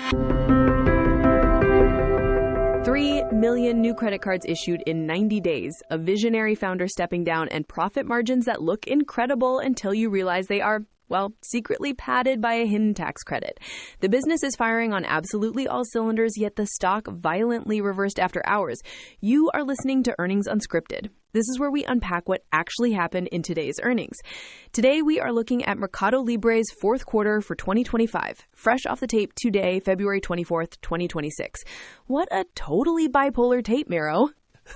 3 million new credit cards issued in 90 days, a visionary founder stepping down, and profit margins that look incredible until you realize they are, well, secretly padded by a hidden tax credit. The business is firing on absolutely all cylinders, yet the stock violently reversed after hours. You are listening to Earnings Unscripted. This is where we unpack what actually happened in today's earnings. Today, we are looking at MercadoLibre's fourth quarter for 2025, fresh off the tape today, February 24th, 2026. What a totally bipolar tape, Miro.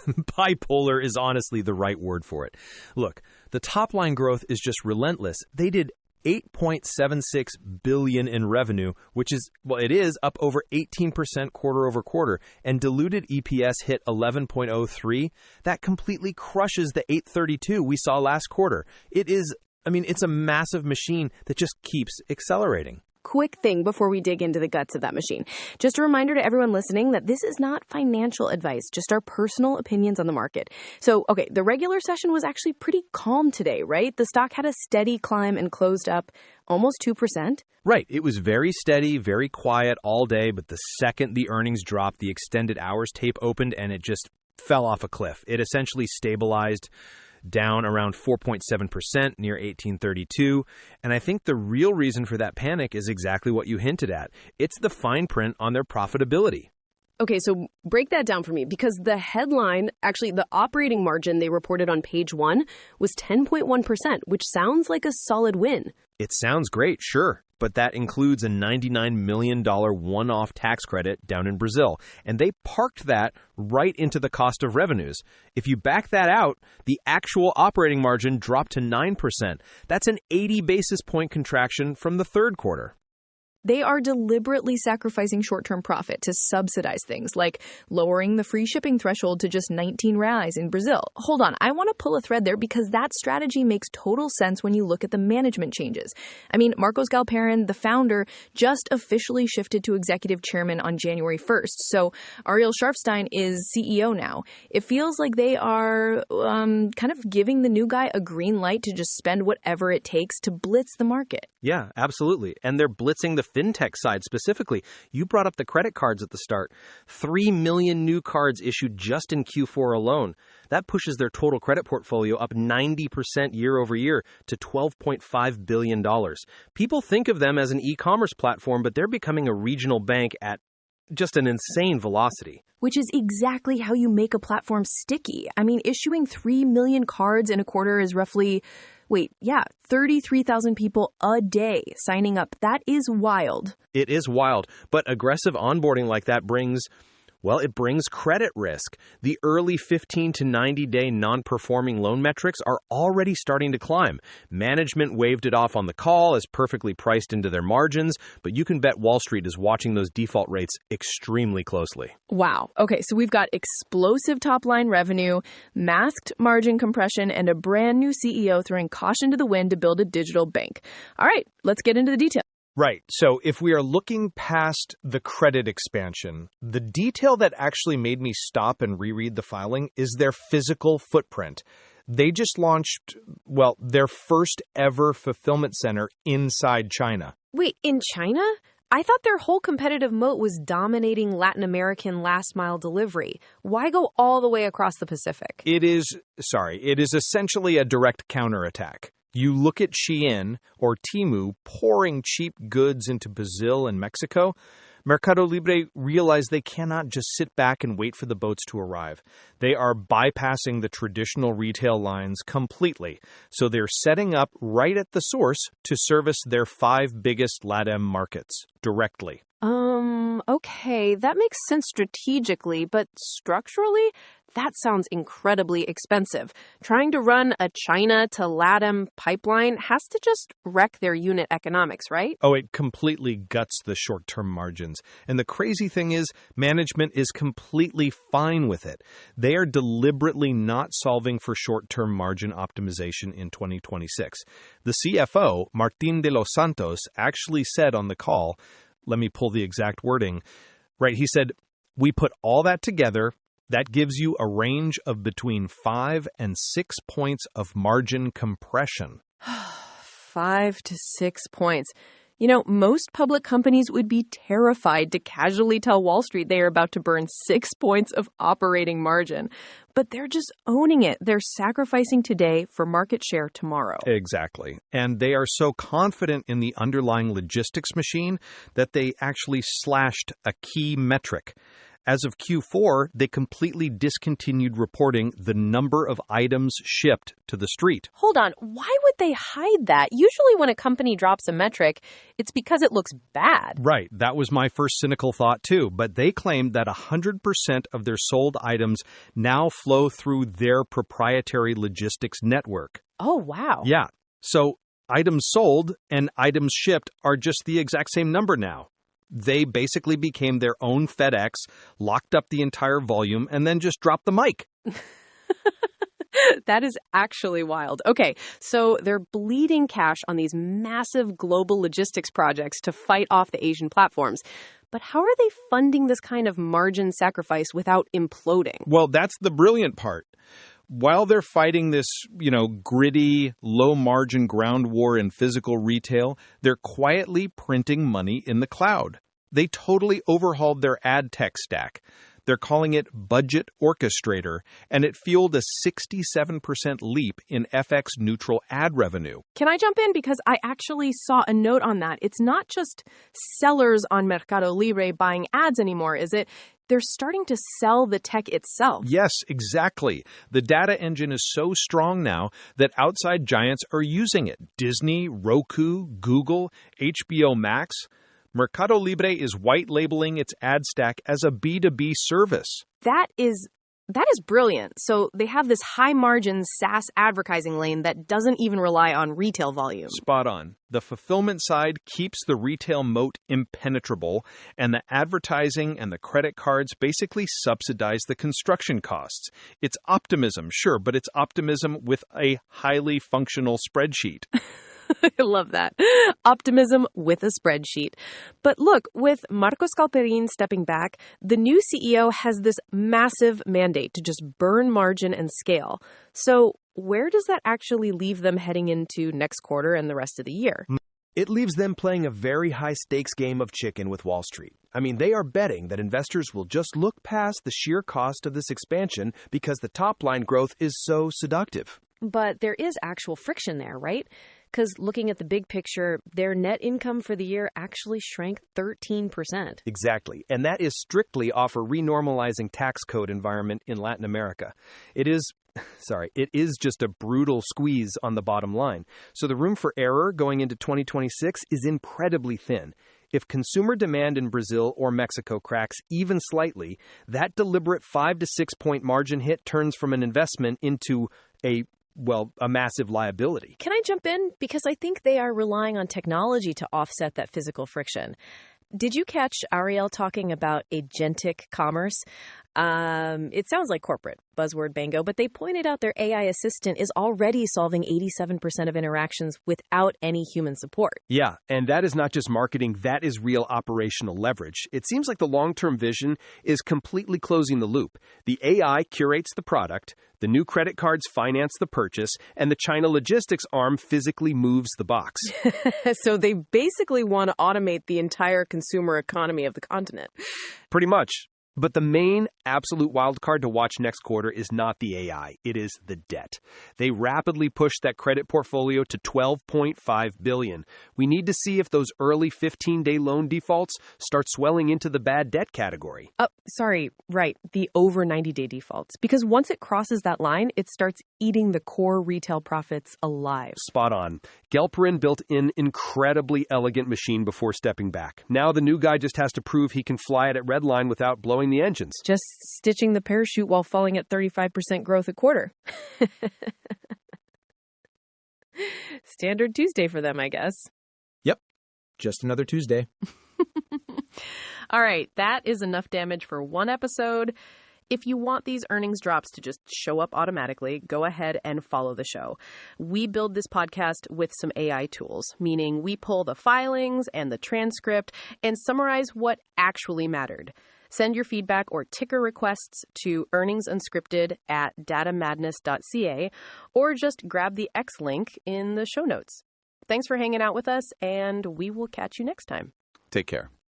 Bipolar is honestly the right word for it. Look, the top line growth is just relentless. They did $8.76 billion in revenue, which is, well, it is up over 18% quarter over quarter, and diluted EPS hit 11.03. That completely crushes the 8.32 we saw last quarter. It's a massive machine that just keeps accelerating. Quick thing before we dig into the guts of that machine. Just a reminder to everyone listening that this is not financial advice, just our personal opinions on the market. So, okay, the regular session was actually pretty calm today, right? The stock had a steady climb and closed up almost 2%. Right. It was very steady, very quiet all day, but the second the earnings dropped, the extended hours tape opened and it just fell off a cliff. It essentially stabilized down around 4.7% near 1832. And I think the real reason for that panic is exactly what you hinted at. It's the fine print on their profitability. Okay, so break that down for me, because the headline, actually the operating margin they reported on page 1 was 10.1%, which sounds like a solid win. It sounds great, sure. But that includes a $99 million one-off tax credit down in Brazil. And they parked that right into the cost of revenues. If you back that out, the actual operating margin dropped to 9%. That's an 80 basis point contraction from the third quarter. They are deliberately sacrificing short-term profit to subsidize things, like lowering the free shipping threshold to just 19 reais in Brazil. Hold on, I want to pull a thread there because that strategy makes total sense when you look at the management changes. I mean, Marcos Galperin, the founder, just officially shifted to executive chairman on January 1st. So Ariel Szarfsztejn is CEO now. It feels like they are kind of giving the new guy a green light to just spend whatever it takes to blitz the market. Yeah, absolutely. And they're blitzing the Fintech side specifically. You brought up the credit cards at the start. 3 million new cards issued just in Q4 alone. That pushes their total credit portfolio up 90% year over year to $12.5 billion. People think of them as an e-commerce platform, but they're becoming a regional bank at just an insane velocity. Which is exactly how you make a platform sticky. I mean, issuing 3 million cards in a quarter is roughly 33,000 people a day signing up. That is wild. It is wild, but aggressive onboarding like that brings credit risk. The early 15 to 90-day non-performing loan metrics are already starting to climb. Management waved it off on the call as perfectly priced into their margins, but you can bet Wall Street is watching those default rates extremely closely. Wow. Okay, so we've got explosive top-line revenue, masked margin compression, and a brand new CEO throwing caution to the wind to build a digital bank. All right, let's get into the details. Right. So if we are looking past the credit expansion, the detail that actually made me stop and reread the filing is their physical footprint. They just launched, their first ever fulfillment center inside China. Wait, in China? I thought their whole competitive moat was dominating Latin American last mile delivery. Why go all the way across the Pacific? It is essentially a direct counterattack. You look at Shein or Temu pouring cheap goods into Brazil and Mexico. MercadoLibre realized they cannot just sit back and wait for the boats to arrive. They are bypassing the traditional retail lines completely. So they're setting up right at the source to service their 5 biggest LATAM markets directly. Okay, that makes sense strategically, but structurally, that sounds incredibly expensive. Trying to run a China to LATAM pipeline has to just wreck their unit economics, right? Oh, it completely guts the short-term margins. And the crazy thing is, management is completely fine with it. They are deliberately not solving for short-term margin optimization in 2026. The CFO, Martín de los Santos, actually said on the call, let me pull the exact wording, right? He said, "We put all that together. That gives you a range of between 5 and 6 points of margin compression." 5 to 6 points. You know, most public companies would be terrified to casually tell Wall Street they are about to burn 6 points of operating margin. But they're just owning it. They're sacrificing today for market share tomorrow. Exactly. And they are so confident in the underlying logistics machine that they actually slashed a key metric. As of Q4, they completely discontinued reporting the number of items shipped to the street. Hold on. Why would they hide that? Usually when a company drops a metric, it's because it looks bad. Right. That was my first cynical thought, too. But they claimed that 100% of their sold items now flow through their proprietary logistics network. Oh, wow. Yeah. So items sold and items shipped are just the exact same number now. They basically became their own FedEx, locked up the entire volume, and then just dropped the mic. That is actually wild. Okay, so they're bleeding cash on these massive global logistics projects to fight off the Asian platforms. But how are they funding this kind of margin sacrifice without imploding? Well, that's the brilliant part. While they're fighting this, gritty, low-margin ground war in physical retail, they're quietly printing money in the cloud. They totally overhauled their ad tech stack. They're calling it Budget Orchestrator, and it fueled a 67% leap in FX-neutral ad revenue. Can I jump in? Because I actually saw a note on that. It's not just sellers on MercadoLibre buying ads anymore, is it? They're starting to sell the tech itself. Yes, exactly. The data engine is so strong now that outside giants are using it. Disney, Roku, Google, HBO Max. MercadoLibre is white-labeling its ad stack as a B2B service. That is brilliant. So they have this high-margin SaaS advertising lane that doesn't even rely on retail volume. Spot on. The fulfillment side keeps the retail moat impenetrable, and the advertising and the credit cards basically subsidize the construction costs. It's optimism, sure, but it's optimism with a highly functional spreadsheet. I love that. Optimism with a spreadsheet. But look, with Marcos Galperin stepping back, the new CEO has this massive mandate to just burn margin and scale. So where does that actually leave them heading into next quarter and the rest of the year? It leaves them playing a very high-stakes game of chicken with Wall Street. I mean, they are betting that investors will just look past the sheer cost of this expansion because the top-line growth is so seductive. But there is actual friction there, right? Because looking at the big picture, their net income for the year actually shrank 13%. Exactly. And that is strictly off a renormalizing tax code environment in Latin America. It is just a brutal squeeze on the bottom line. So the room for error going into 2026 is incredibly thin. If consumer demand in Brazil or Mexico cracks even slightly, that deliberate 5 to 6 point margin hit turns from an investment into a massive liability. Can I jump in? Because I think they are relying on technology to offset that physical friction. Did you catch Ariel talking about agentic commerce? It sounds like corporate buzzword bango, but they pointed out their AI assistant is already solving 87% of interactions without any human support. Yeah, and that is not just marketing, that is real operational leverage. It seems like the long-term vision is completely closing the loop. The AI curates the product, the new credit cards finance the purchase, and the China logistics arm physically moves the box. So they basically want to automate the entire consumer economy of the continent. Pretty much. But the main absolute wildcard to watch next quarter is not the AI. It is the debt. They rapidly pushed that credit portfolio to $12.5 billion. We need to see if those early 15-day loan defaults start swelling into the bad debt category. Right. The over 90-day defaults. Because once it crosses that line, it starts eating the core retail profits alive. Spot on. Galperin built an incredibly elegant machine before stepping back. Now the new guy just has to prove he can fly it at redline without blowing the engines. Just stitching the parachute while falling at 35% growth a quarter. Standard Tuesday for them, I guess. Yep. Just another Tuesday. All right. That is enough damage for one episode. If you want these earnings drops to just show up automatically, go ahead and follow the show. We build this podcast with some AI tools, meaning we pull the filings and the transcript and summarize what actually mattered. Send your feedback or ticker requests to earningsunscripted@datamadness.ca or just grab the X link in the show notes. Thanks for hanging out with us, and we will catch you next time. Take care.